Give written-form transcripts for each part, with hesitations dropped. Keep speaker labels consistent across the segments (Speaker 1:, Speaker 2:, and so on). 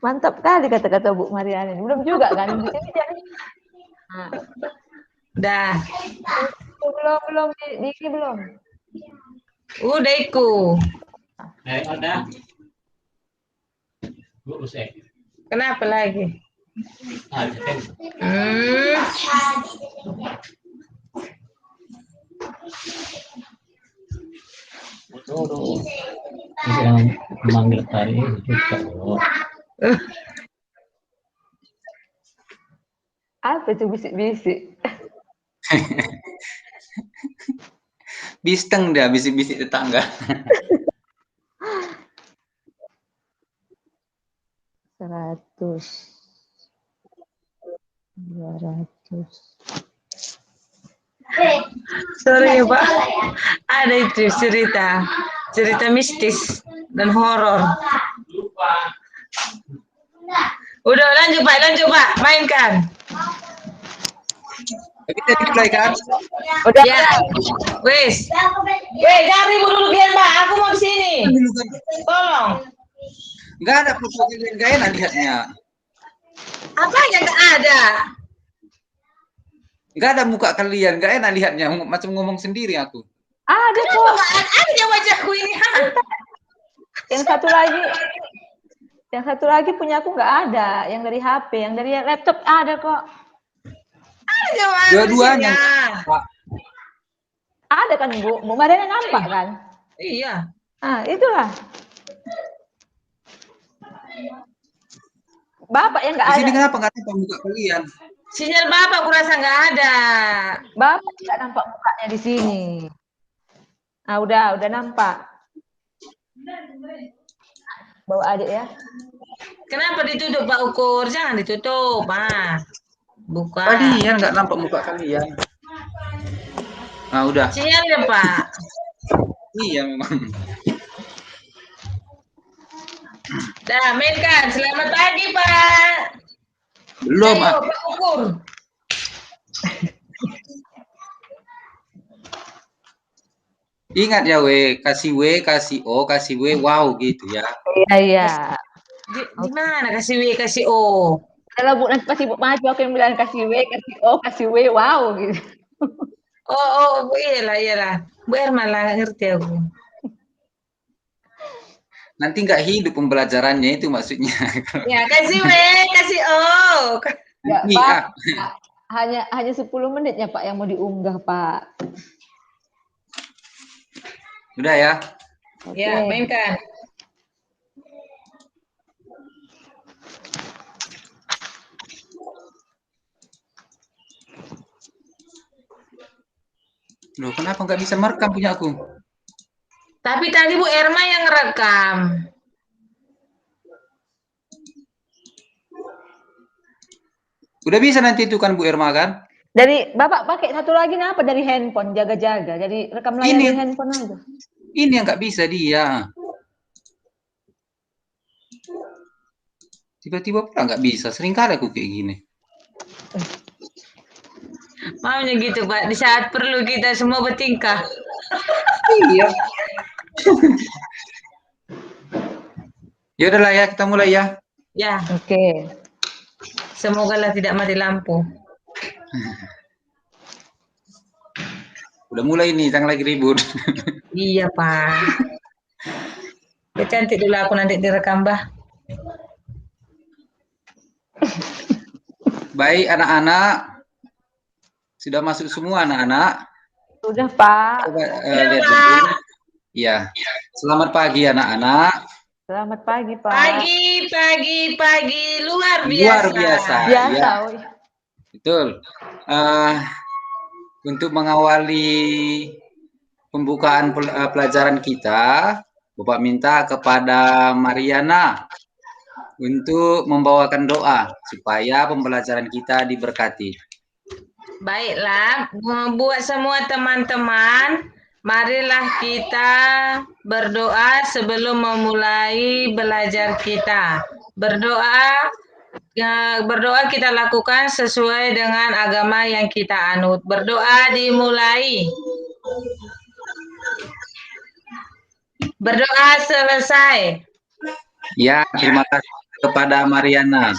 Speaker 1: Mantap kali kata-kata Bu Mariana. Belum juga kan di sini jadi. Nah,
Speaker 2: Dah.
Speaker 1: belum Niki belum.
Speaker 2: Udah iku.
Speaker 3: Ada.
Speaker 2: Kenapa lagi?
Speaker 3: Jangan memanggil tadi juga loh.
Speaker 1: Apa itu bisik-bisik?
Speaker 4: Bisteng dah, bisik-bisik tetangga.
Speaker 1: 100, 200.
Speaker 2: Sorry ya Pak. Ada itu cerita mistis dan horor. Udah lanjut Pak, mainkan.
Speaker 4: Kita dimulai kan?
Speaker 1: Udah.
Speaker 2: Ya, wes. Jangan ribut dulu biar Pak. Aku mau di sini. Tolong.
Speaker 4: Enggak ada foto kalian, gak enak lihatnya.
Speaker 2: Apanya nggak ada?
Speaker 4: Enggak ada muka kalian, gak enak lihatnya. Macam ngomong sendiri aku.
Speaker 1: Ada kok.
Speaker 2: Ada wajahku ini.
Speaker 1: Yang satu lagi punya aku nggak ada. Yang dari HP, yang dari laptop ada kok.
Speaker 2: Ada
Speaker 4: Dua-duanya.
Speaker 1: Ada kan Bu Mariana nampak kan?
Speaker 2: Iya.
Speaker 1: Ah, itulah. Bapak yang nggak
Speaker 4: Di
Speaker 1: ada.
Speaker 4: sini kenapa nggak nampak muka kalian?
Speaker 2: Sinyal Bapak kurasa nggak ada.
Speaker 1: Bapak nggak nampak mukanya di sini. Ah, udah nampak. Bawa adik ya.
Speaker 2: Kenapa ditutup Pak Ukur? Jangan ditutup, buka.
Speaker 4: Kalian nggak nampak muka kalian. Nah, udah.
Speaker 2: Sinyalnya Pak.
Speaker 4: Iya memang.
Speaker 2: Dah, mainkan. Selamat pagi Pak.
Speaker 4: Belum.
Speaker 2: Ayo, Pak Ukur.
Speaker 4: Ingat ya kasih O, kasih wow gitu ya.
Speaker 1: Iya.
Speaker 2: Di mana kasih W, kasih O?
Speaker 1: Kalau Bu nanti pasti Bu maju aku yang bilang kasih W, kasih O, kasih W, wow gitu.
Speaker 2: Oh, iyalah. Bu Erma lah ngerti aku.
Speaker 4: Nanti nggak hidup pembelajarannya itu maksudnya.
Speaker 2: Ya, kasih W, kasih O.
Speaker 1: Ya,
Speaker 4: Iya.
Speaker 1: Pak. Hanya 10 menitnya Pak yang mau diunggah Pak.
Speaker 4: Udah ya.
Speaker 2: Ya, mainkan.
Speaker 4: Loh, kenapa nggak bisa merekam punya aku?
Speaker 2: Tapi tadi Bu Erma yang rekam.
Speaker 4: Udah bisa nanti itu kan Bu Irma kan?
Speaker 1: Dari Bapak pakai satu lagi apa dari handphone jaga-jaga. Jadi rekam layar dari handphone aja.
Speaker 4: Ini yang nggak bisa dia. Tiba-tiba pula nggak bisa. Sering kali aku kayak gini.
Speaker 2: Maunya gitu Pak. Di saat perlu kita semua bertingkah.
Speaker 4: Iya. Ya udahlah ya, kita mulai ya.
Speaker 2: Ya.
Speaker 1: Oke.
Speaker 2: Semoga tidak mati lampu.
Speaker 4: Udah mulai nih, jangan lagi ribut.
Speaker 2: Iya Pak. Cantik dulu aku nanti direkam Bah.
Speaker 4: Baik anak-anak. Sudah masuk semua anak-anak?
Speaker 1: Sudah Pak.
Speaker 4: Coba lihat dulu. Ya. Selamat pagi anak-anak.
Speaker 1: Selamat pagi Pak.
Speaker 2: Pagi. Luar biasa.
Speaker 4: Luar biasa.
Speaker 1: Biasa.
Speaker 4: Ya. Betul. Untuk mengawali pembukaan pelajaran kita, Bapak minta kepada Mariana untuk membawakan doa supaya pembelajaran kita diberkati.
Speaker 2: Baiklah, buat semua teman-teman, marilah kita berdoa sebelum memulai belajar kita. Berdoa kita lakukan sesuai dengan agama yang kita anut. Berdoa dimulai. Berdoa selesai.
Speaker 4: Ya, terima kasih. kepada Mariana.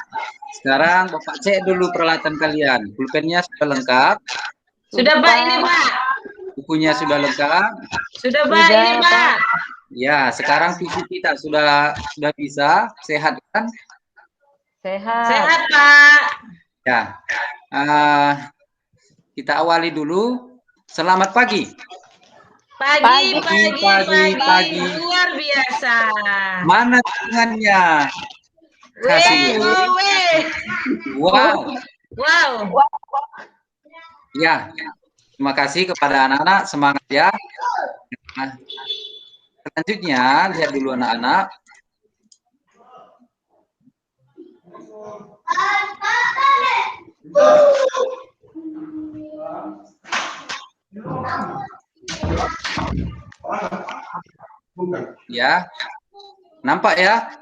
Speaker 4: Sekarang Bapak cek dulu peralatan kalian. Pulpennya sudah lengkap.
Speaker 2: Sudah Pak, ini Pak.
Speaker 4: Bukunya sudah lengkap.
Speaker 2: Sudah Pak, ini Pak.
Speaker 4: Ya, sekarang fisik kita sudah bisa. Sehat kan?
Speaker 1: Sehat.
Speaker 2: Sehat Pak.
Speaker 4: Ya. Kita awali dulu. Selamat pagi.
Speaker 2: Pagi.
Speaker 4: Pagi.
Speaker 2: Luar biasa.
Speaker 4: Mana tangannya? Kasih. Wow. Ya, terima kasih kepada anak-anak. Semangat ya. Nah, selanjutnya, lihat dulu anak-anak. Ya, nampak ya?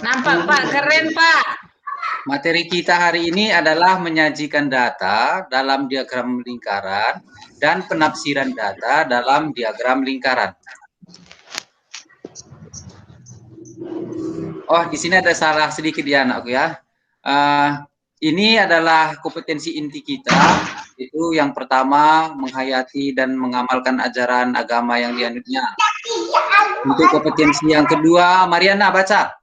Speaker 2: Nampak Pak, keren Pak.
Speaker 4: Materi kita hari ini adalah menyajikan data dalam diagram lingkaran dan penafsiran data dalam diagram lingkaran. Oh, di sini ada salah sedikit ya anakku ya. Ini adalah kompetensi inti kita, itu yang pertama menghayati dan mengamalkan ajaran agama yang dianutnya. Untuk kompetensi yang kedua, Mariana baca.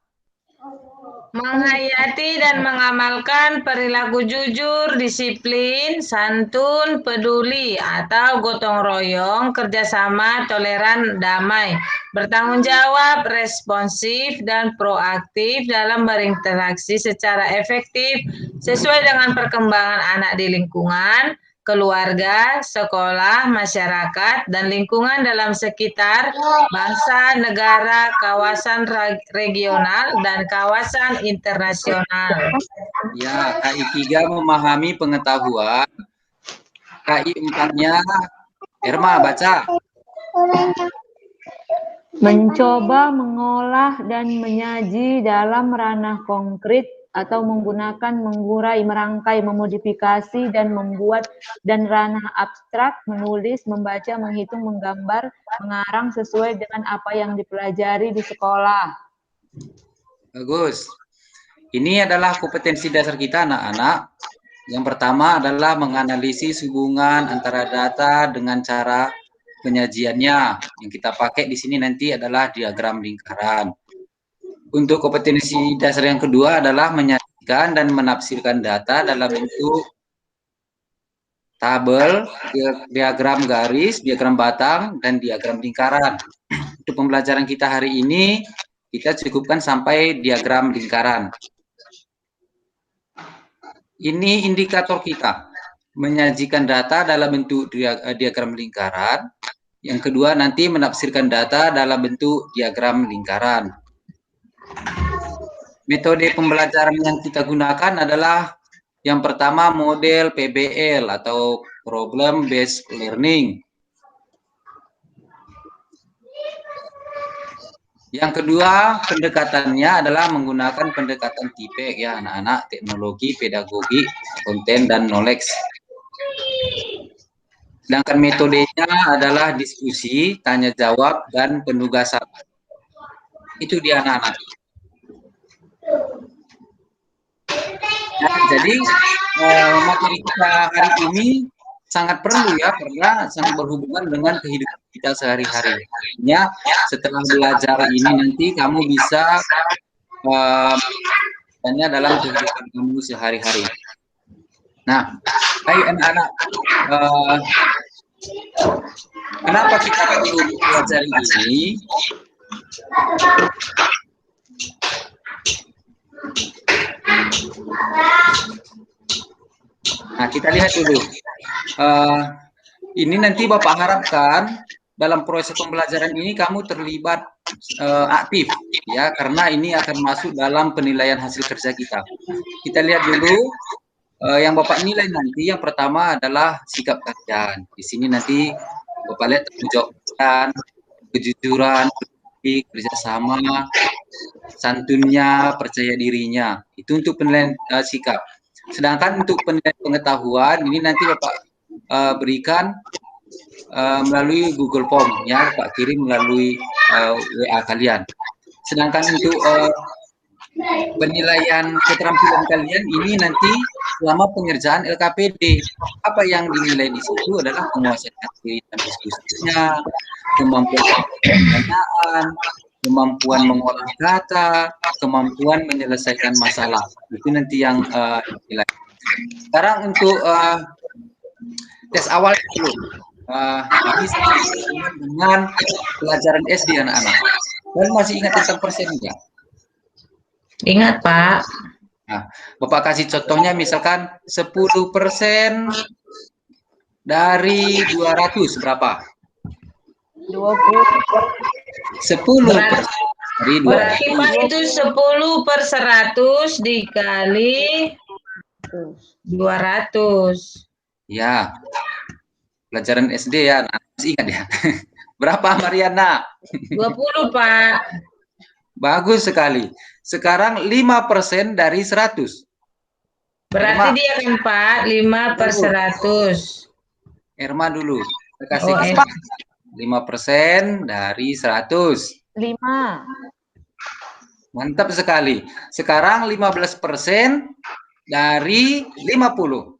Speaker 2: Menghayati dan mengamalkan perilaku jujur, disiplin, santun, peduli, atau gotong royong, kerjasama, toleran, damai, bertanggung jawab, responsif, dan proaktif dalam berinteraksi secara efektif sesuai dengan perkembangan anak di lingkungan, keluarga, sekolah, masyarakat, dan lingkungan dalam sekitar, bangsa, negara, kawasan regional, dan kawasan internasional.
Speaker 4: Ya, KI 3 memahami pengetahuan. KI 4-nya, Irma baca.
Speaker 1: Mencoba mengolah dan menyaji dalam ranah konkret atau menggunakan, mengurai, merangkai, memodifikasi, dan membuat, dan ranah abstrak, menulis, membaca, menghitung, menggambar, mengarang sesuai dengan apa yang dipelajari di sekolah.
Speaker 4: Bagus. Ini adalah kompetensi dasar kita anak-anak. Yang pertama adalah menganalisis hubungan antara data dengan cara penyajiannya. Yang kita pakai di sini nanti adalah diagram lingkaran. Untuk kompetensi dasar yang kedua adalah menyajikan dan menafsirkan data dalam bentuk tabel, diagram garis, diagram batang, dan diagram lingkaran. Untuk pembelajaran kita hari ini, kita cukupkan sampai diagram lingkaran. Ini indikator kita, menyajikan data dalam bentuk diagram lingkaran. Yang kedua nanti menafsirkan data dalam bentuk diagram lingkaran. Metode pembelajaran yang kita gunakan adalah yang pertama model PBL atau Problem Based Learning. Yang kedua pendekatannya adalah menggunakan pendekatan TIPEC ya anak-anak, teknologi, pedagogi, konten, dan knowledge. Sedangkan metodenya adalah diskusi, tanya jawab, dan penugasan. Itu dia anak-anak. Nah, jadi materi kita hari ini sangat perlu ya karena sangat berhubungan dengan kehidupan kita sehari-hari. Artinya setelah belajar ini nanti kamu bisa dalam kehidupan kamu sehari-hari. Nah, hai anak-anak, kenapa kita perlu belajar ini? Nah, kita lihat dulu. Ini nanti Bapak harapkan dalam proses pembelajaran ini kamu terlibat aktif, ya, karena ini akan masuk dalam penilaian hasil kerja kita. Kita lihat dulu yang Bapak nilai nanti. Yang pertama adalah sikap kalian. Di sini nanti Bapak lihat tanggung jawab, kejujuran, kerjasama, santunnya, percaya dirinya. Itu untuk penilaian sikap. Sedangkan untuk penilaian pengetahuan ini nanti Bapak berikan melalui Google Form ya, Bapak kirim melalui WA kalian. Sedangkan untuk penilaian keterampilan kalian ini nanti selama pengerjaan LKPD. Apa yang dinilai di situ adalah penguasaan materi dan diskusinya, kemampuan pertanyaan, kemampuan mengolah kata, kemampuan menyelesaikan masalah. Itu nanti yang dinilai. Sekarang untuk tes awal dulu. Ini sama dengan pelajaran SD anak-anak. Kalian masih ingat tentang persen enggak?
Speaker 2: Ingat, Pak.
Speaker 4: Nah, Bapak kasih contohnya misalkan 10% dari 200 berapa?
Speaker 1: 20.
Speaker 4: 10% dari 200.
Speaker 2: Berarti Pak itu 10/100 dikali 200.
Speaker 4: Ya, pelajaran SD ya, nah, masih ingat ya. Berapa Mariana?
Speaker 2: 20, Pak.
Speaker 4: Bagus sekali. Sekarang 5% dari 100.
Speaker 2: Berarti
Speaker 4: Irma.
Speaker 2: dia kan Pak 5/100.
Speaker 4: Irma dulu. Saya kasih
Speaker 2: Oh,
Speaker 4: 5% dari 100.
Speaker 1: 5.
Speaker 4: Mantap sekali. Sekarang 15% dari 50.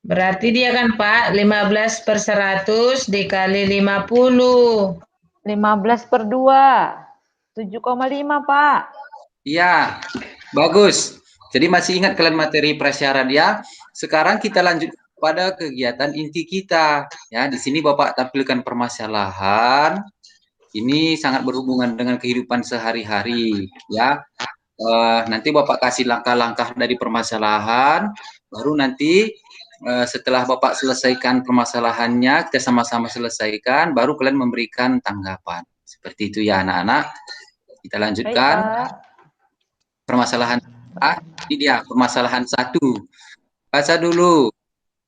Speaker 2: Berarti dia kan Pak 15/100 dikali 50.
Speaker 1: 15/2. 7,5 Pak.
Speaker 4: Iya, bagus. Jadi masih ingat kalian materi prasyarat ya? Sekarang kita lanjut pada kegiatan inti kita. Ya, di sini Bapak tampilkan permasalahan. Ini sangat berhubungan dengan kehidupan sehari-hari, ya. Nanti Bapak kasih langkah-langkah dari permasalahan, baru nanti setelah Bapak selesaikan permasalahannya, kita sama-sama selesaikan, baru kalian memberikan tanggapan. Seperti itu ya anak-anak. Kita lanjutkan.
Speaker 1: Baik,
Speaker 4: Permasalahan ini dia permasalahan 1. Baca dulu.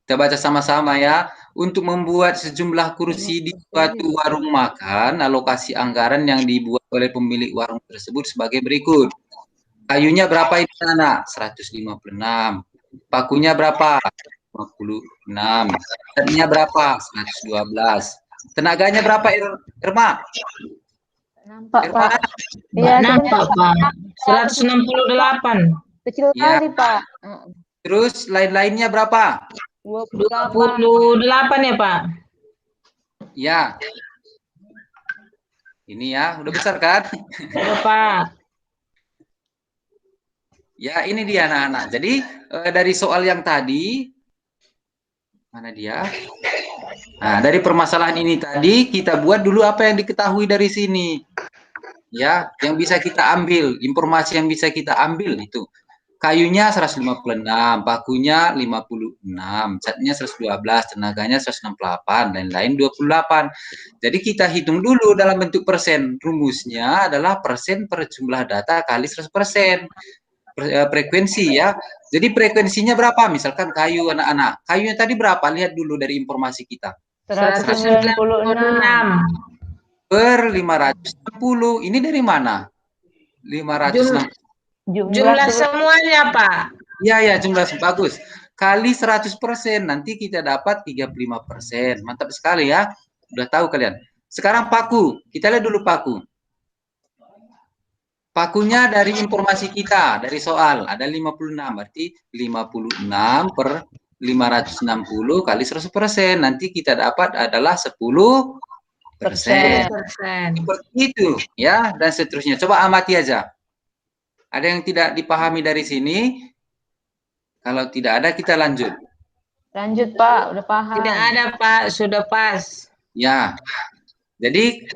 Speaker 4: Kita baca sama-sama ya. Untuk membuat sejumlah kursi di suatu warung makan, alokasi anggaran yang dibuat oleh pemilik warung tersebut sebagai berikut. Kayunya berapa ini anak? 156. Pakunya berapa? 56. Catnya berapa? 112. Tenaganya berapa Irma?
Speaker 1: nampak
Speaker 4: Irma?
Speaker 1: Pak. Iya,
Speaker 2: Nampak
Speaker 1: sebentar.
Speaker 2: Pak 168.
Speaker 1: Kecil
Speaker 4: Ya.
Speaker 1: kali Pak.
Speaker 4: Terus lain-lainnya berapa?
Speaker 1: 28.
Speaker 2: 28 ya Pak.
Speaker 4: Ya. Ini ya, udah besar kan?
Speaker 2: Ya Pak.
Speaker 4: Ya, ini dia anak-anak. Jadi dari soal yang tadi, mana dia? Nah, dari permasalahan ini tadi kita buat dulu apa yang diketahui dari sini. Ya, yang bisa kita ambil, informasi yang bisa kita ambil itu. Kayunya 156, pakunya 56, catnya 112, tenaganya 168, lain-lain 28. Jadi kita hitung dulu dalam bentuk persen. Rumusnya adalah persen per jumlah data kali 100%. Frekuensi ya. Jadi frekuensinya berapa? Misalkan kayu anak-anak. Kayunya tadi berapa? Lihat dulu dari informasi kita.
Speaker 1: 196.
Speaker 4: Per 560. Ini dari mana? 560.
Speaker 2: Jumlah semuanya Pak.
Speaker 4: Iya, ya, jumlah bagus. Kali 100%, nanti kita dapat 35%. Mantap sekali ya. Udah tahu kalian. Sekarang paku. Kita lihat dulu paku. Pakunya dari informasi kita, dari soal. Ada 56, berarti 56 per 560 kali 100%. Nanti kita dapat adalah 10%. Seperti itu, ya. Dan seterusnya. Coba amati aja. Ada yang tidak dipahami dari sini? Kalau tidak ada, kita lanjut.
Speaker 1: Lanjut Pak, udah paham.
Speaker 2: Tidak ada Pak, sudah pas.
Speaker 4: Ya, jadi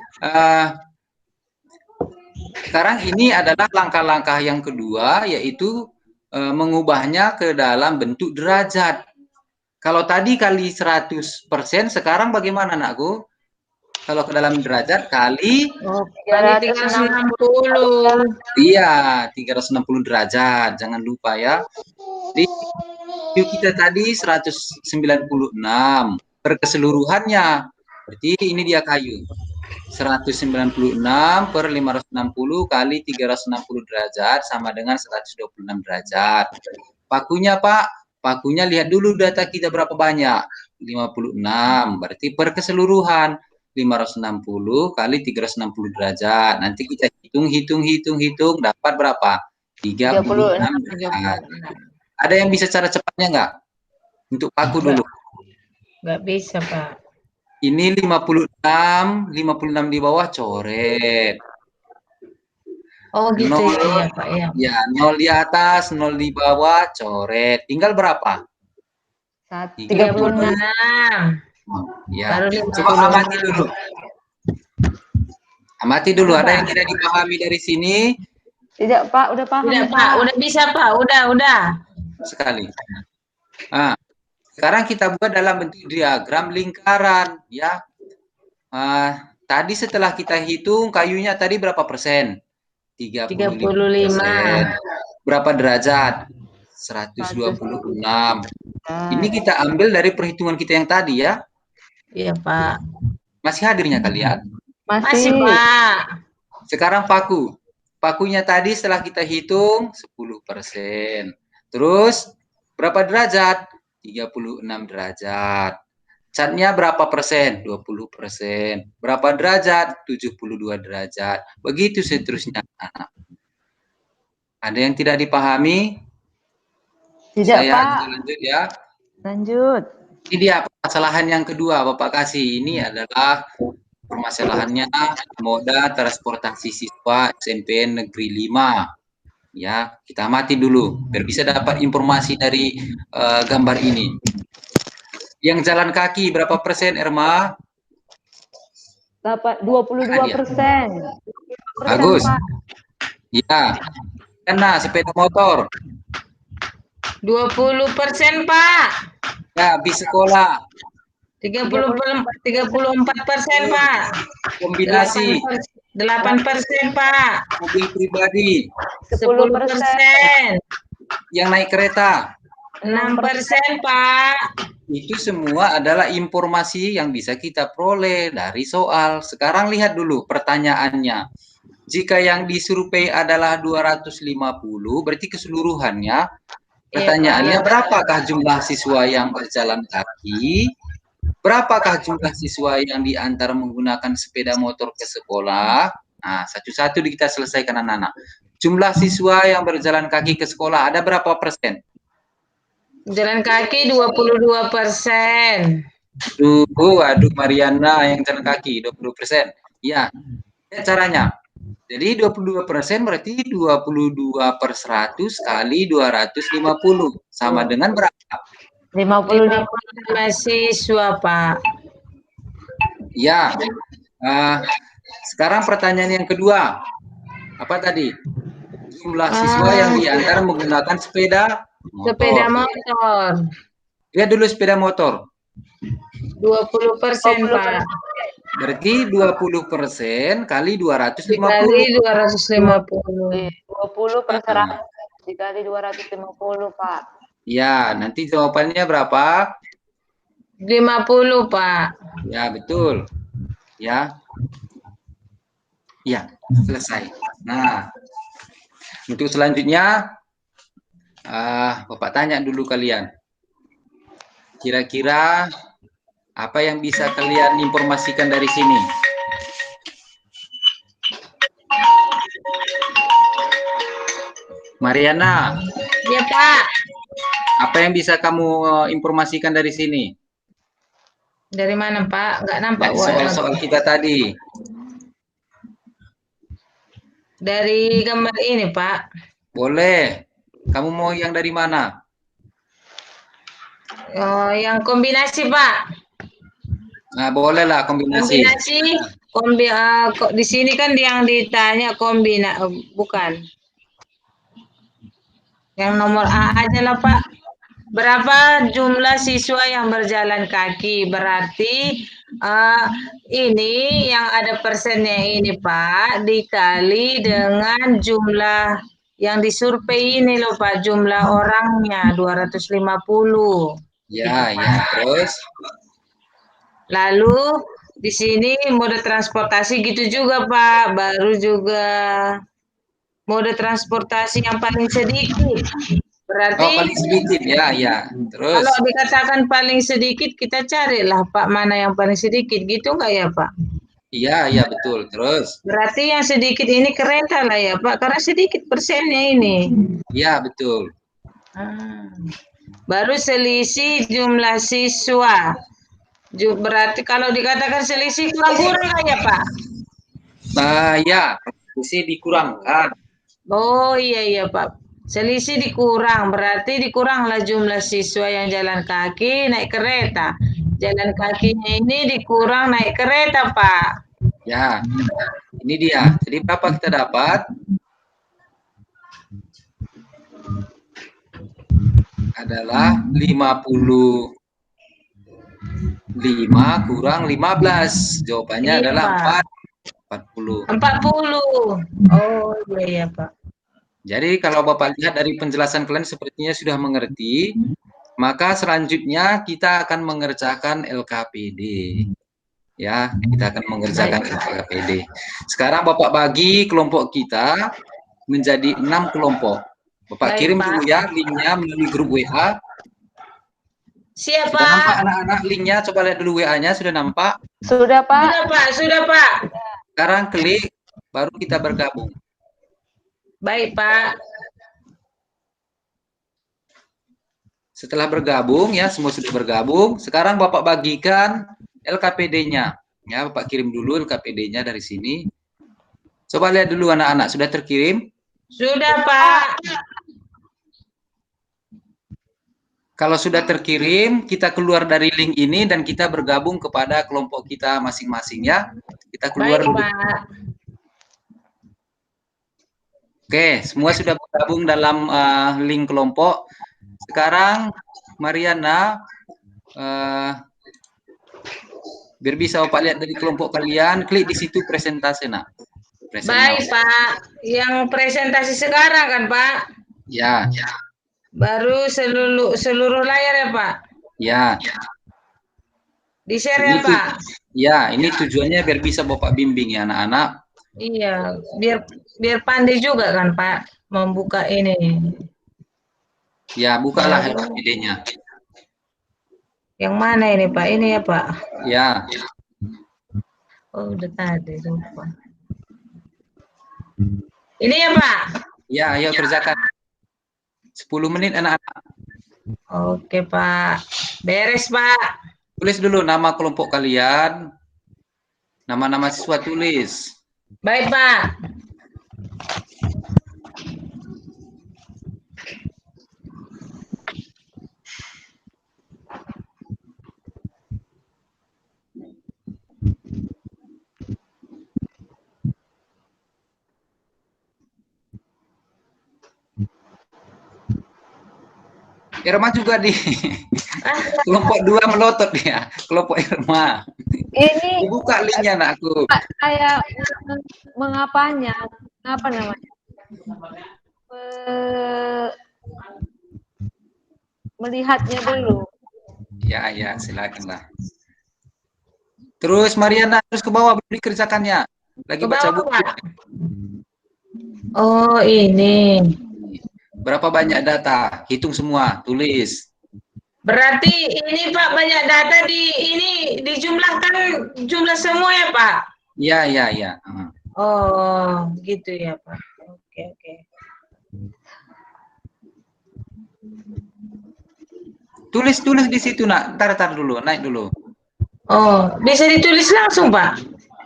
Speaker 4: sekarang ini adalah langkah-langkah yang kedua, yaitu mengubahnya ke dalam bentuk derajat. Kalau tadi kali 100%, sekarang bagaimana anakku? Kalau ke dalam derajat kali
Speaker 2: 360.
Speaker 4: Iya, 360 derajat. Jangan lupa ya. Jadi kita tadi 196 per keseluruhannya. Berarti ini dia kayu. 196 per 560 kali 360 derajat sama dengan 126 derajat. Pakunya Pak, pakunya lihat dulu data kita berapa banyak. 56, berarti per keseluruhan. 560 kali 360 derajat. Nanti kita hitung dapat berapa? 36 derajat. Ada yang bisa cara cepatnya nggak? Untuk paku dulu.
Speaker 2: Nggak bisa, Pak.
Speaker 4: Ini 56 di bawah coret.
Speaker 2: Oh gitu
Speaker 4: 0,
Speaker 2: ya, Pak ya.
Speaker 4: Ya, 0 di atas, 0 di bawah coret. Tinggal berapa?
Speaker 2: 36.
Speaker 4: Ya,
Speaker 2: Baru
Speaker 4: coba
Speaker 2: 50.
Speaker 4: amati dulu. Amati dulu, ada yang tidak dipahami dari sini?
Speaker 1: Tidak, Pak, udah paham,
Speaker 2: Udah, Pak. Udah bisa, Pak. Udah.
Speaker 4: Sekali. Nah, sekarang kita buat dalam bentuk diagram lingkaran, ya. Tadi setelah kita hitung kayunya tadi berapa persen? 35%. Berapa derajat? 126. Ini kita ambil dari perhitungan kita yang tadi ya.
Speaker 2: Iya, Pak.
Speaker 4: Masih hadirnya kalian?
Speaker 2: Masih, Pak.
Speaker 4: Sekarang paku. Pakunya tadi setelah kita hitung 10%. Terus berapa derajat? 36 derajat. Catnya berapa persen? 20%. Berapa derajat? 72 derajat. Begitu seterusnya. Ada yang tidak dipahami?
Speaker 1: Tidak,
Speaker 4: Saya
Speaker 1: Pak.
Speaker 4: lanjut ya.
Speaker 1: Lanjut.
Speaker 4: Ini dia permasalahan yang kedua, Bapak kasih. Ini adalah permasalahannya moda transportasi siswa SMPN Negeri 5. Ya, kita amati dulu biar bisa dapat informasi dari gambar ini. Yang jalan kaki berapa persen, Irma?
Speaker 1: Dapat 22%.
Speaker 4: Bagus.
Speaker 1: Pak.
Speaker 4: Ya. Karena sepeda motor.
Speaker 2: 20%, Pak.
Speaker 4: Ya, bis sekolah.
Speaker 2: 34%, Pak.
Speaker 4: Kombinasi.
Speaker 2: 8%, Pak.
Speaker 4: Mobil pribadi.
Speaker 2: 10%.
Speaker 4: Yang naik kereta.
Speaker 2: 6%, Pak.
Speaker 4: Itu semua adalah informasi yang bisa kita peroleh dari soal. Sekarang lihat dulu pertanyaannya. Jika yang disurvei adalah 250, berarti keseluruhannya. Pertanyaannya, berapakah jumlah siswa yang berjalan kaki? Berapakah jumlah siswa yang diantar menggunakan sepeda motor ke sekolah? Nah, satu-satu kita selesaikan anak-anak. Jumlah siswa yang berjalan kaki ke sekolah ada berapa persen?
Speaker 2: Jalan kaki 22%.
Speaker 4: Aduh Mariana yang jalan kaki 20%. Ya, caranya. Jadi 22% berarti 22/100 kali 250 sama dengan berapa?
Speaker 1: 55
Speaker 2: mahasiswa, Pak.
Speaker 4: Ya. Sekarang pertanyaan yang kedua. Apa tadi? Jumlah siswa yang diantar menggunakan sepeda motor.
Speaker 2: Sepeda motor.
Speaker 4: Lihat dulu sepeda motor.
Speaker 2: 20%, Pak.
Speaker 4: Berarti 20% kali 250.
Speaker 2: Dikali 250.
Speaker 1: 20/100 dikali 250, Pak.
Speaker 4: Ya, nanti jawabannya berapa?
Speaker 2: 50, Pak.
Speaker 4: Ya, betul. Ya. Ya, selesai. Nah, untuk selanjutnya, Bapak tanya dulu kalian. Kira-kira apa yang bisa kalian informasikan dari sini? Mariana.
Speaker 2: Ya, Pak.
Speaker 4: Apa yang bisa kamu informasikan dari sini?
Speaker 2: Dari mana, Pak? Nggak nampak.
Speaker 4: Soal-soal kita tadi.
Speaker 2: Dari gambar ini, Pak.
Speaker 4: Boleh. Kamu mau yang dari mana?
Speaker 2: Oh, yang kombinasi, Pak.
Speaker 4: Nah, bolehlah kombinasi.
Speaker 2: Di sini kan yang ditanya bukan. Yang nomor A aja lah, Pak. Berapa jumlah siswa yang berjalan kaki? Berarti ini yang ada persennya ini, Pak, dikali dengan jumlah yang disurvei ini loh, Pak, jumlah orangnya 250.
Speaker 4: Ya, ya, terus?
Speaker 2: Lalu di sini mode transportasi gitu juga, Pak. Baru juga mode transportasi yang paling sedikit. Berarti
Speaker 4: Oh, paling sedikit ya, ya. Terus
Speaker 2: kalau dikatakan paling sedikit, kita carilah Pak mana yang paling sedikit, gitu nggak ya Pak?
Speaker 4: iya, iya betul. Terus
Speaker 2: Berarti yang sedikit ini kereta lah ya Pak, karena sedikit persennya ini.
Speaker 4: iya betul.
Speaker 2: Baru selisih jumlah siswa. Berarti kalau dikatakan selisih kurang-kurang nggak ya Pak?
Speaker 4: Ya, mesti dikurangkan.
Speaker 2: Oh iya Pak. Selisih dikurang, berarti dikuranglah jumlah siswa yang jalan kaki naik kereta. Jalan kakinya ini dikurang naik kereta Pak.
Speaker 4: Ya, ini dia. Jadi berapa kita dapat? Adalah 55 kurang 15. Jawabannya
Speaker 2: Iya,
Speaker 4: adalah
Speaker 2: Pak.
Speaker 4: 40.
Speaker 2: 40. Oh iya Pak.
Speaker 4: Jadi kalau Bapak lihat dari penjelasan kalian sepertinya sudah mengerti, maka selanjutnya kita akan mengerjakan LKPD. Ya, kita akan mengerjakan LKPD. Sekarang Bapak bagi kelompok kita menjadi 6 kelompok. Bapak
Speaker 2: Baik,
Speaker 4: kirim
Speaker 2: Pak.
Speaker 4: dulu ya linknya melalui grup WA.
Speaker 2: Siap
Speaker 4: Sudah nampak
Speaker 2: Pak.
Speaker 4: anak-anak linknya? Coba lihat dulu WA-nya, sudah nampak?
Speaker 1: Sudah, Pak.
Speaker 2: Sudah Pak, sudah Pak.
Speaker 4: Sekarang klik, baru kita bergabung.
Speaker 2: Baik Pak.
Speaker 4: Setelah bergabung ya, semua sudah bergabung. Sekarang Bapak bagikan LKPD-nya. Ya, Bapak kirim dulu LKPD-nya dari sini. Coba lihat dulu anak-anak, sudah terkirim?
Speaker 2: Sudah Pak.
Speaker 4: Kalau sudah terkirim, kita keluar dari link ini dan kita bergabung kepada kelompok kita masing-masing ya. Kita keluar
Speaker 2: Baik
Speaker 4: dulu.
Speaker 2: Pak.
Speaker 4: Oke, semua sudah bergabung dalam link kelompok. Sekarang Mariana, biar bisa Bapak lihat dari kelompok kalian, klik di situ presentasi nak.
Speaker 2: Baik Pak. Yang presentasi sekarang kan Pak?
Speaker 4: Ya.
Speaker 2: Baru seluruh layar ya Pak?
Speaker 4: Ya.
Speaker 2: Di share ya Pak?
Speaker 4: Ya, ini tujuannya biar bisa Bapak bimbing ya anak-anak.
Speaker 2: Iya, biar pandai juga kan Pak membuka ini.
Speaker 4: Ya, bukalah LKPD-nya.
Speaker 2: Yang mana ini Pak? Ini ya Pak?
Speaker 4: Ya.
Speaker 2: Oh, udah tadi lupa. Ini ya Pak?
Speaker 4: Ya, ayo kerjakan. 10 menit anak-anak.
Speaker 2: Oke Pak. Beres Pak.
Speaker 4: Tulis dulu nama kelompok kalian. Nama-nama siswa tulis.
Speaker 2: Baik Pak.
Speaker 4: Irma juga di kelompok 2 melotot dia. Kelompok Irma.
Speaker 1: Ini
Speaker 4: Buka linknya anakku.
Speaker 1: Pak, saya mengapanya? Apa namanya? Melihatnya dulu.
Speaker 4: Ya, silakanlah. Terus Mariana terus ke bawah belum dikerjakannya. Lagi baca buku.
Speaker 2: Oh, ini.
Speaker 4: Berapa banyak data? Hitung semua, tulis.
Speaker 2: Berarti ini Pak banyak data dijumlahkan jumlah semua ya Pak?
Speaker 4: Iya.
Speaker 2: Oh, gitu ya Pak. Oke.
Speaker 4: Tulis di situ nak. Tar dulu, naik dulu.
Speaker 2: Oh, bisa ditulis langsung Pak?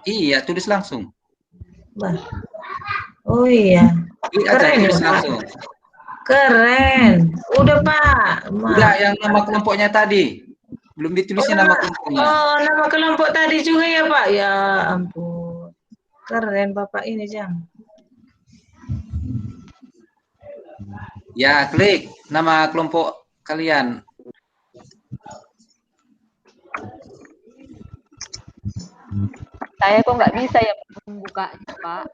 Speaker 4: Iya, tulis langsung.
Speaker 2: Oh iya.
Speaker 4: Keren tulis langsung.
Speaker 2: Keren. Udah Pak.
Speaker 4: Udah yang nama kelompoknya tadi. Belum ditulisnya nama kelompoknya.
Speaker 2: Oh, nama kelompok tadi juga ya Pak. Ya ampun. Keren Bapak ini Jang.
Speaker 4: Ya, klik nama kelompok kalian.
Speaker 1: Saya kok nggak bisa ya membukanya, Pak.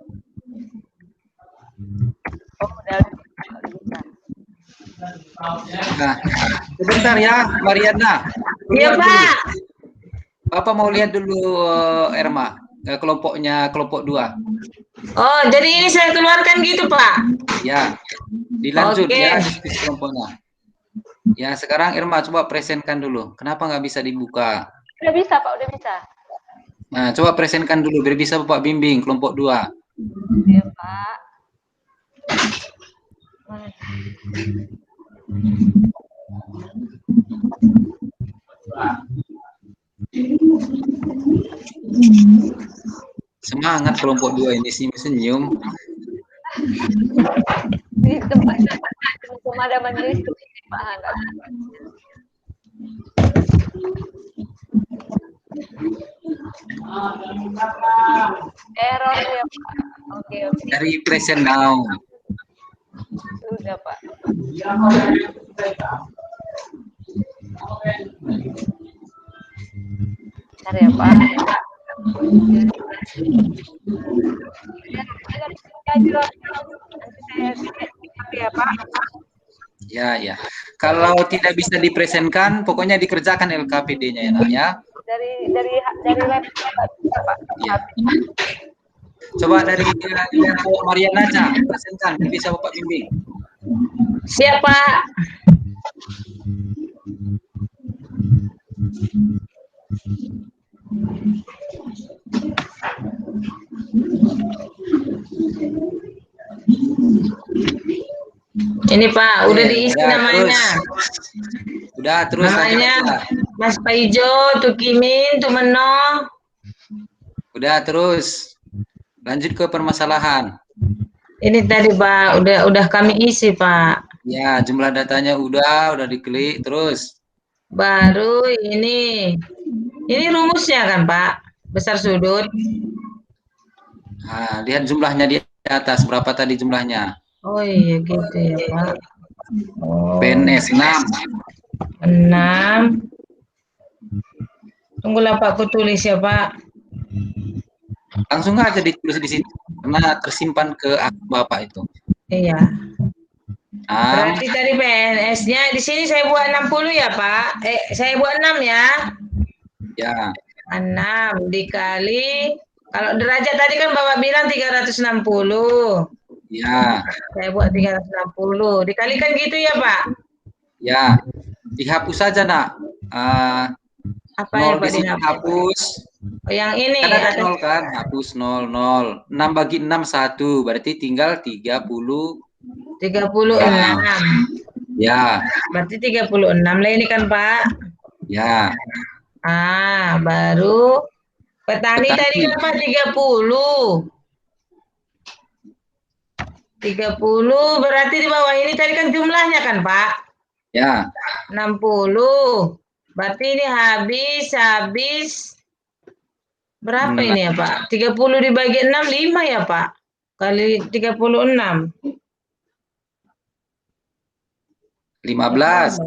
Speaker 1: Oh, udah bisa.
Speaker 4: Nah, sebentar ya, Mariana.
Speaker 2: Iya Pak.
Speaker 4: Bapak mau lihat dulu Irma, kelompok 2.
Speaker 2: Oh, jadi ini saya keluarkan gitu Pak?
Speaker 4: Ya. Dilanjut
Speaker 2: Oke.
Speaker 4: ya diskusi kelompoknya. Ya, sekarang Irma coba presenkan dulu. Kenapa nggak bisa dibuka?
Speaker 1: Udah bisa Pak, udah bisa.
Speaker 4: Nah, coba presenkan dulu biar bisa Bapak bimbing kelompok 2.
Speaker 1: Ya Pak.
Speaker 4: Semangat kelompok 2 ini sih senyum.
Speaker 1: Di tempat pemadaman listrik Pak Hangga. Error ya Pak. Oke.
Speaker 4: Dari present now.
Speaker 1: Sudah Pak. Bentar ya Pak. Ya Pak.
Speaker 4: Ya. Kalau tidak bisa dipresenkan, pokoknya dikerjakan LKPD-nya ya, Nak, ya.
Speaker 1: Dari web Pak.
Speaker 4: Ya. Coba dari Mariana aja, presenkan, bisa Bapak bimbing.
Speaker 2: Siap, Pak. Ini Pak, udah diisi namanya.
Speaker 4: Terus
Speaker 2: namanya Mas Paijo, Tukimin, Tumeno.
Speaker 4: Udah terus. Lanjut ke permasalahan.
Speaker 2: Ini tadi Pak, udah kami isi Pak.
Speaker 4: Ya, jumlah datanya udah diklik terus.
Speaker 2: Baru ini rumusnya kan Pak, besar sudut.
Speaker 4: Nah, lihat jumlahnya di atas, berapa tadi jumlahnya?
Speaker 2: Oh iya gitu ya Pak.
Speaker 4: PNS 6.
Speaker 2: Tunggulah Pak, aku tulis ya Pak.
Speaker 4: Langsung aja ditulis di situ, karena tersimpan ke akun Bapak itu.
Speaker 2: Iya. Berarti tadi PNS-nya di sini saya buat 60 ya Pak. Saya buat 6 ya. Ya. 6 dikali, kalau derajat tadi kan Bapak bilang 360. Ya. Saya buat 360. Dikalikan gitu ya Pak?
Speaker 4: Ya. Dihapus saja nak.
Speaker 2: Apa ya Pak
Speaker 4: dihapus?
Speaker 2: Oh, yang ini
Speaker 4: kan ada 0 kan? Hapus 0, 0. 6 bagi 6 1. Berarti tinggal 30.
Speaker 2: 36.
Speaker 4: Ya.
Speaker 2: Berarti 36 lah ini kan Pak?
Speaker 4: Ya.
Speaker 2: Baru petani tadi kan Pak 30. 30 berarti di bawah ini tadi kan jumlahnya kan Pak?
Speaker 4: Ya.
Speaker 2: 60. Berarti ini habis berapa ini ya Pak? 30 dibagi 6 5 ya Pak? Kali 36.
Speaker 4: 15.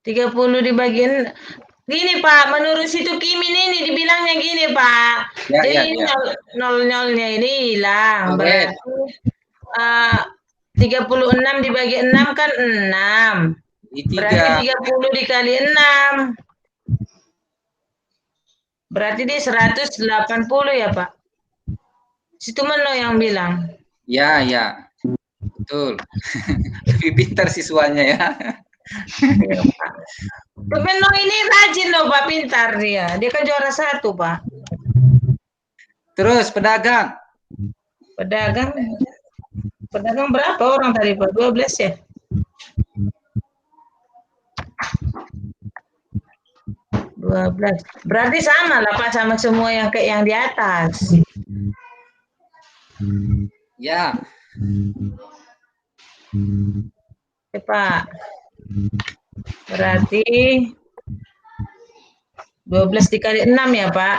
Speaker 2: 30 dibagi gini Pak, menurut situ Kimin ini dibilangnya gini Pak.
Speaker 4: Ya,
Speaker 2: jadi nol-nolnya ini hilang. Berarti 36 dibagi 6 kan 6. Berarti 30 dikali 6. Berarti dia 180 ya Pak? Situ Meno yang bilang. Ya. Betul. Lebih pintar siswanya ya. Meno ini rajin loh Pak, pintar dia. Dia kan juara 1 Pak. Terus pedagang. Pedagang berapa orang tadi Pak? 12 ya? 12. Berarti sama lah Pak sama semua yang kayak yang di atas. Ya. Pak. Berarti 12 dikali 6 ya Pak.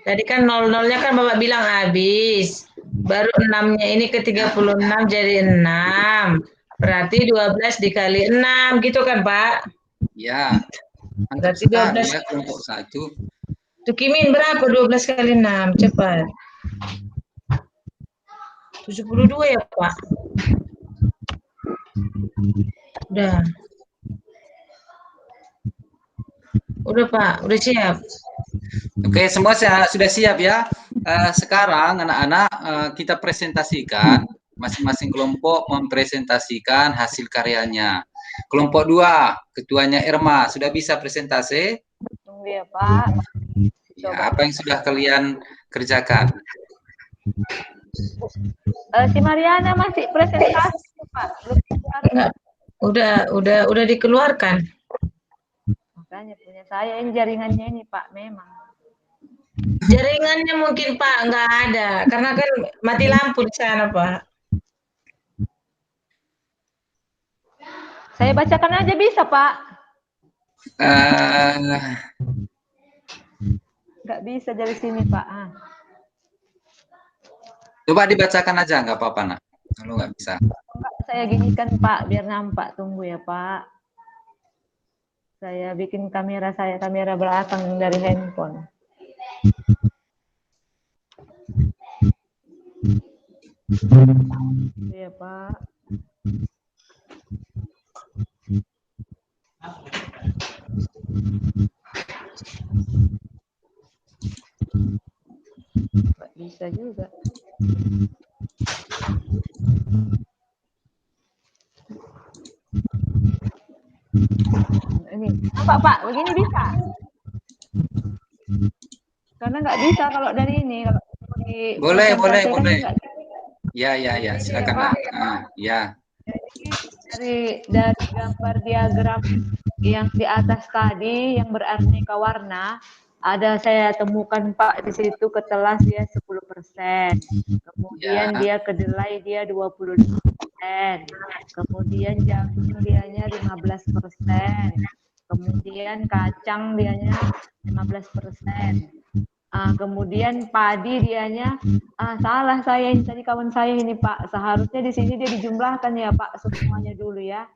Speaker 2: Tadi kan 0-0-nya kan Bapak bilang habis. Baru 6-nya ini ke 36 jadi 6. Berarti 12 dikali 6 gitu kan Pak? Ya. Berarti 12 ya, kelompok 1. Tukimin berapa 12 kali 6? Cepat. 72 ya Pak? Udah Pak, udah siap. Oke, semua sudah siap ya.
Speaker 4: Sekarang anak-anak kita presentasikan, masing-masing kelompok mempresentasikan hasil karyanya. Kelompok 2, ketuanya Irma, sudah bisa presentasi?
Speaker 1: Tunggu ya Pak.
Speaker 4: Ya, apa yang sudah kalian kerjakan?
Speaker 1: Si Mariana masih presentasi Pak. Belum keluar.
Speaker 2: Enggak. Udah dikeluarkan.
Speaker 1: Makanya punya saya ini jaringannya ini Pak memang.
Speaker 2: Jaringannya mungkin Pak nggak ada, karena kan mati lampu di sana Pak.
Speaker 1: Saya bacakan aja bisa Pak. Nggak bisa dari sini Pak.
Speaker 4: Coba dibacakan aja, nggak apa-apa nak. Kalau nggak bisa.
Speaker 1: Saya ginikan Pak, biar nampak. Tunggu ya Pak. Saya bikin kamera belakang dari handphone. Iya Pak. Nggak bisa juga. Ini nampak Pak, begini bisa? Karena nggak bisa kalau dari ini. Kalau
Speaker 4: Boleh.
Speaker 1: nggak.
Speaker 4: Ya, silakan nak. Ya.
Speaker 1: Dari gambar diagram yang di atas tadi yang beraneka warna, ada saya temukan Pak di situ ketelas dia 10%, kemudian dia kedelai dia 25%, kemudian jagung dianya 15%, kemudian kacang dianya 15%. Kemudian padi dianya salah saya ini tadi kawan saya ini Pak, seharusnya di sini dia dijumlahkan ya Pak semuanya dulu ya.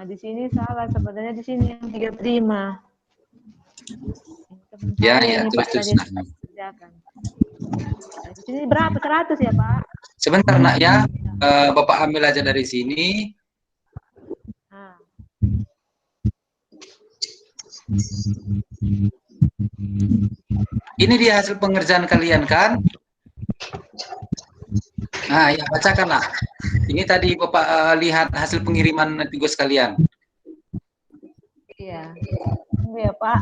Speaker 1: Di sini salah, sebenarnya di sini yang 35.
Speaker 4: Ya,
Speaker 1: ini
Speaker 4: terus.
Speaker 1: Pak tadi kerjakan. Di sini berapa 100 ya Pak?
Speaker 4: Sebentar nak ya, Bapak ambil aja dari sini. Ini dia hasil pengerjaan kalian kan? Ya bacakanlah. Ini tadi Bapak lihat hasil pengiriman tugas kalian.
Speaker 1: Iya. Iya Pak.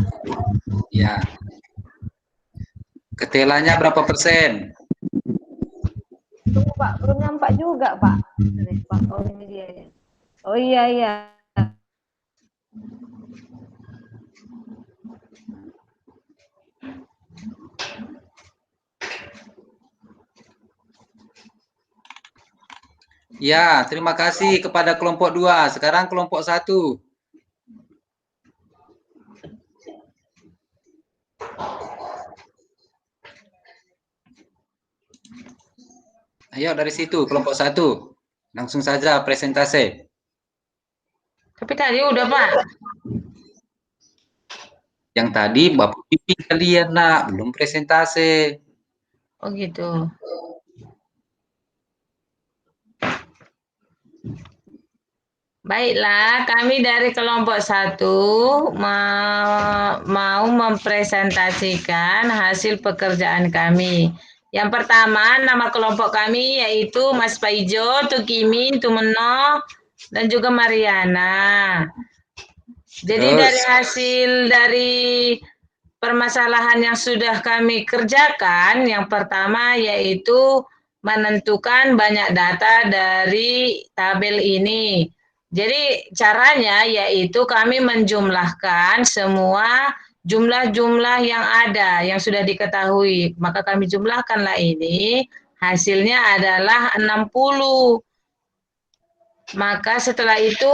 Speaker 4: Ya. Ketelanya berapa persen?
Speaker 1: Tunggu Pak, belum nampak juga Pak. Pak, oh ini dia ya. Oh iya.
Speaker 4: Ya, terima kasih kepada kelompok 2. Sekarang kelompok 1. Ayo dari situ, kelompok 1. Langsung saja presentasi.
Speaker 2: Tapi tadi udah Pak.
Speaker 4: Yang tadi Bapak pimpin kalian nak, belum presentasi.
Speaker 2: Oh gitu. Baiklah, kami dari kelompok 1 mau mempresentasikan hasil pekerjaan kami. Yang pertama, nama kelompok kami yaitu Mas Paijo, Tukimin, Tumeno, dan juga Mariana. Jadi dari hasil dari permasalahan yang sudah kami kerjakan, yang pertama yaitu menentukan banyak data dari tabel ini. Jadi caranya yaitu kami menjumlahkan semua jumlah-jumlah yang ada, yang sudah diketahui. Maka kami jumlahkanlah ini, hasilnya adalah 60. Maka setelah itu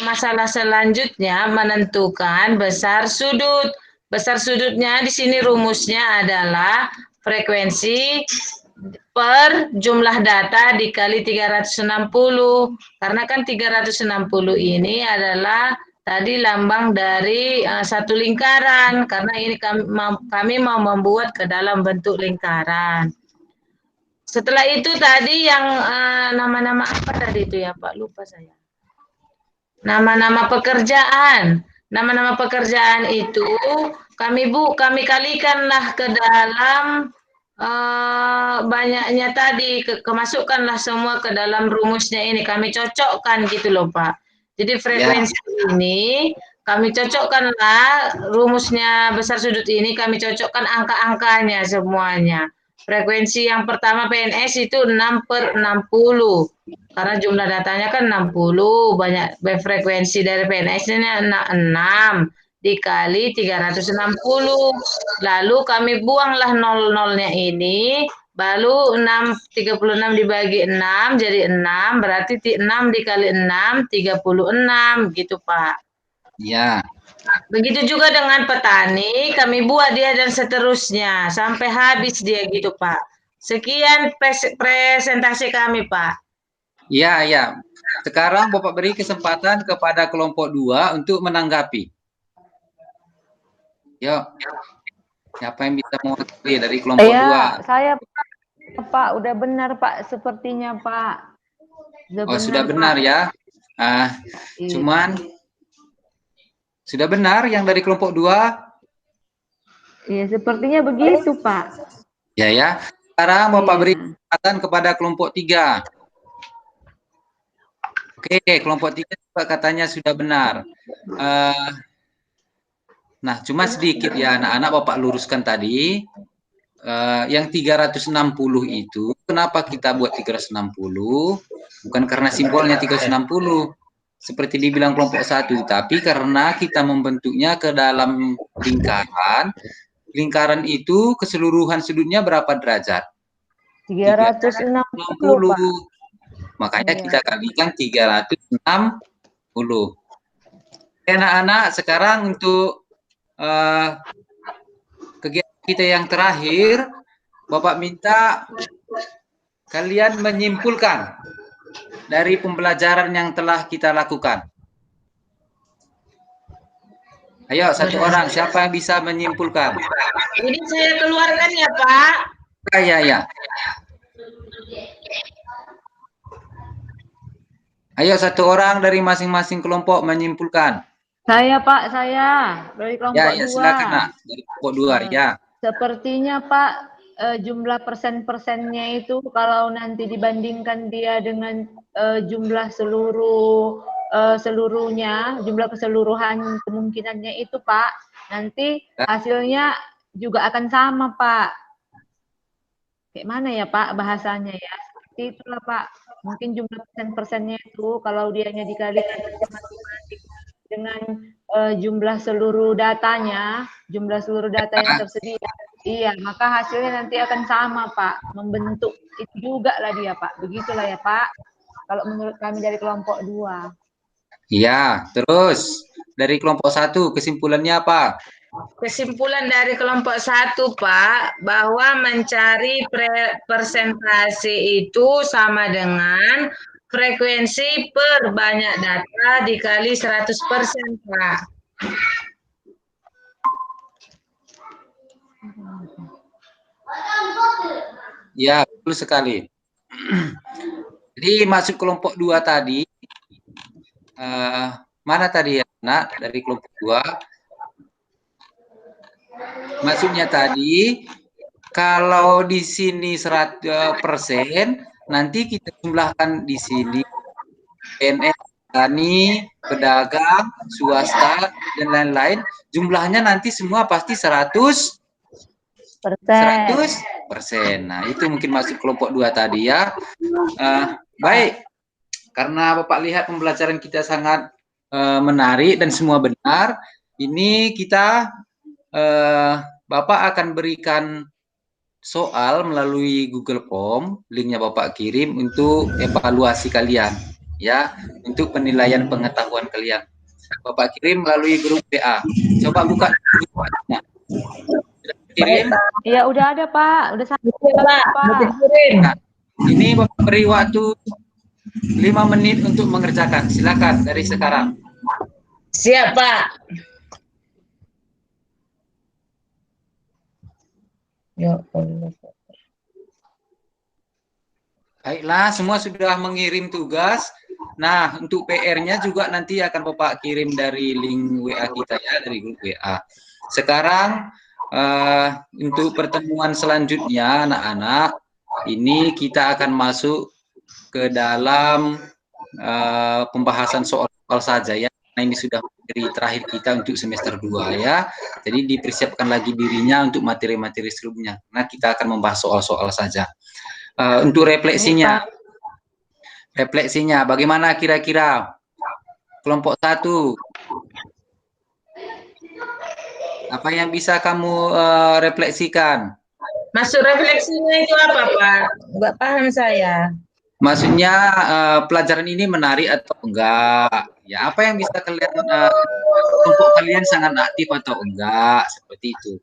Speaker 2: masalah selanjutnya menentukan besar sudut. Besar sudutnya di sini rumusnya adalah frekuensi per jumlah data dikali 360. Karena kan 360 ini adalah tadi lambang dari satu lingkaran. Karena ini kami mau membuat ke dalam bentuk lingkaran. Setelah itu tadi yang nama-nama apa tadi itu ya Pak? Lupa saya. Nama-nama pekerjaan. Nama-nama pekerjaan itu kami kalikanlah ke dalam Banyaknya tadi kemasukkanlah semua ke dalam rumusnya ini, kami cocokkan gitu loh Pak. Jadi frekuensi ini kami cocokkanlah rumusnya besar sudut ini, kami cocokkan angka-angkanya semuanya. Frekuensi yang pertama PNS itu 6/60 karena jumlah datanya kan 60, banyak frekuensi dari PNS-nya 6 dikali 360. Lalu kami buanglah nol-nolnya ini, baru 36 dibagi 6 jadi 6, berarti 6 dikali 6, 36 gitu Pak.
Speaker 4: Ya.
Speaker 2: Begitu juga dengan petani, kami buat dia dan seterusnya, sampai habis dia gitu Pak. Sekian presentasi kami Pak.
Speaker 4: Iya, iya. Sekarang Bapak beri kesempatan kepada kelompok 2 untuk menanggapi. Yuk. Siapa yang bisa mewakili dari kelompok 2?
Speaker 1: Saya Pak, udah benar Pak, sepertinya Pak.
Speaker 4: Sudah benar ya. Cuman sudah benar yang dari kelompok 2?
Speaker 1: Iya, sepertinya begitu Pak.
Speaker 4: Ya. Sekarang Bapak beri kesempatan kepada kelompok 3. Oke, kelompok 3 juga katanya sudah benar. Nah, cuma sedikit ya anak-anak Bapak luruskan tadi. Yang 360 itu, kenapa kita buat 360? Bukan karena simbolnya 360. Seperti dibilang kelompok 1, tapi karena kita membentuknya ke dalam lingkaran. Lingkaran itu keseluruhan sudutnya berapa derajat?
Speaker 1: 360.
Speaker 4: Makanya kita kalikan 360. Anak-anak, sekarang untuk kegiatan kita yang terakhir, Bapak minta kalian menyimpulkan dari pembelajaran yang telah kita lakukan. Ayo, satu orang, siapa yang bisa menyimpulkan?
Speaker 2: Ini saya keluarkan ya Pak.
Speaker 4: Ya. Ayo, satu orang dari masing-masing kelompok menyimpulkan.
Speaker 1: Saya Pak, saya dari kelompok 2.
Speaker 4: Silakan Nak, dari kelompok 2 ya.
Speaker 1: Sepertinya Pak, jumlah persen-persennya itu kalau nanti dibandingkan dia dengan jumlah seluruhnya, jumlah keseluruhan kemungkinannya itu Pak, nanti hasilnya juga akan sama Pak. Kayak mana ya Pak bahasanya ya? Seperti itulah Pak. Mungkin jumlah persen-persennya itu kalau dianya dikalikan dengan jumlah seluruh datanya, jumlah seluruh data yang tersedia, iya, maka hasilnya nanti akan sama Pak, membentuk itu juga lah dia Pak, begitulah ya Pak, kalau menurut kami dari kelompok 2.
Speaker 4: Iya, terus dari kelompok 1 kesimpulannya apa?
Speaker 2: Kesimpulan dari kelompok 1 Pak, bahwa mencari persentase itu sama dengan frekuensi per banyak data dikali 100% Pak.
Speaker 4: Ya, betul sekali. Jadi masuk kelompok 2 tadi, mana tadi ya Nak dari kelompok 2? Maksudnya tadi, kalau di sini 100%, nanti kita jumlahkan di sini PNS, petani, pedagang, swasta, dan lain-lain. Jumlahnya nanti semua pasti 100%. Nah, itu mungkin masuk kelompok 2 tadi ya. Baik, karena Bapak lihat pembelajaran kita sangat menarik dan semua benar, ini kita Bapak akan berikan soal melalui Google Form, linknya Bapak kirim untuk evaluasi kalian, ya, untuk penilaian pengetahuan kalian. Bapak kirim melalui grup WA. Coba buka grup WA-nya. Kirim?
Speaker 1: Iya, udah ada Pak, udah sampai Pak.
Speaker 4: Nah, ini Bapak beri waktu 5 menit untuk mengerjakan. Silakan dari sekarang.
Speaker 2: Siap Pak. Ya Allah.
Speaker 4: Baiklah, semua sudah mengirim tugas. Nah, untuk PR-nya juga nanti akan Bapak kirim dari link WA kita ya, dari grup WA. Sekarang untuk pertemuan selanjutnya anak-anak, ini kita akan masuk ke dalam pembahasan soal saja ya. Nah, ini sudah materi terakhir kita untuk semester 2 ya. Jadi dipersiapkan lagi dirinya untuk materi-materi sebelumnya. Nah, kita akan membahas soal-soal saja. Untuk refleksinya, bagaimana kira-kira kelompok 1? Apa yang bisa kamu refleksikan?
Speaker 2: Maksud refleksinya itu apa, Pak? Nggak paham saya.
Speaker 4: Maksudnya pelajaran ini menarik atau enggak? Ya, apa yang bisa kalian kelompok kalian sangat aktif atau enggak? Seperti itu.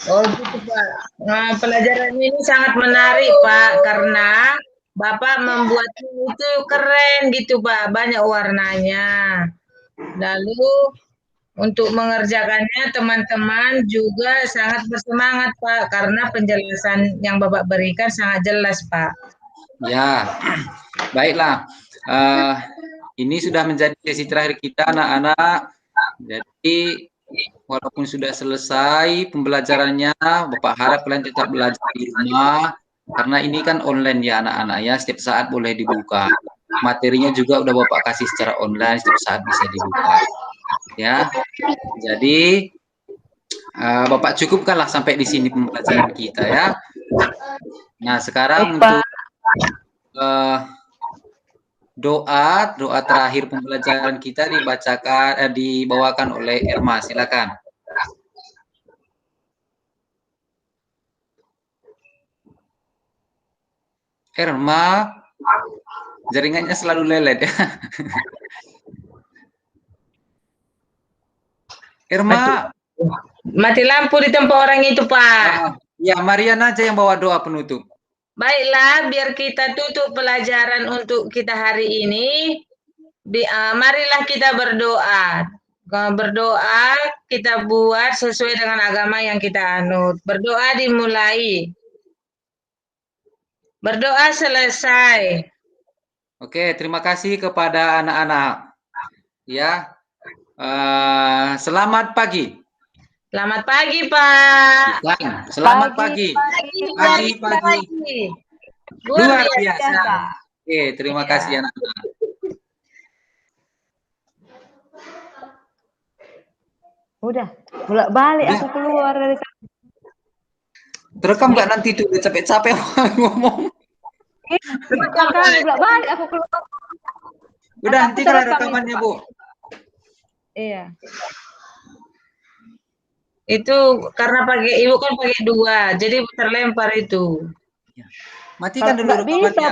Speaker 2: Oh gitu, Pak. Nah, pelajaran ini sangat menarik, Pak, karena Bapak membuatnya itu keren gitu, Pak. Banyak warnanya. Lalu untuk mengerjakannya teman-teman juga sangat bersemangat, Pak, karena penjelasan yang Bapak berikan sangat jelas, Pak.
Speaker 4: Ya, baiklah. Ini sudah menjadi sesi terakhir kita, anak-anak. Jadi, walaupun sudah selesai pembelajarannya, Bapak harap kalian tetap belajar di rumah, karena ini kan online ya anak-anak ya, setiap saat boleh dibuka. Materinya juga udah Bapak kasih secara online, setiap saat bisa dibuka. Ya, jadi Bapak cukupkanlah sampai di sini pembelajaran kita ya. Nah, sekarang untuk doa terakhir pembelajaran kita dibawakan oleh Irma, silakan. Irma, jaringannya selalu lelet ya. Irma,
Speaker 2: mati lampu di tempat orang itu, Pak.
Speaker 4: Ya, Mariana aja yang bawa doa penutup.
Speaker 2: Baiklah, biar kita tutup pelajaran untuk kita hari ini. Marilah kita berdoa. Berdoa kita buat sesuai dengan agama yang kita anut. Berdoa dimulai. Berdoa selesai.
Speaker 4: Oke, terima kasih kepada anak-anak. Ya, selamat pagi.
Speaker 2: Selamat pagi, Pak.
Speaker 4: Selamat pagi. Pagi. Luar biasa. Oke, terima kasih anak-anak.
Speaker 1: Udah, bolak-balik aku keluar dari sana.
Speaker 4: Terekam nggak nanti tuh capek-capek ngomong?
Speaker 1: Bolak-balik aku keluar.
Speaker 4: Udah, nanti kalau rekamannya, Bu.
Speaker 1: Iya.
Speaker 2: Itu karena Ibu kan pakai 2, jadi terlempar itu.
Speaker 4: Matikan dulu rekamannya.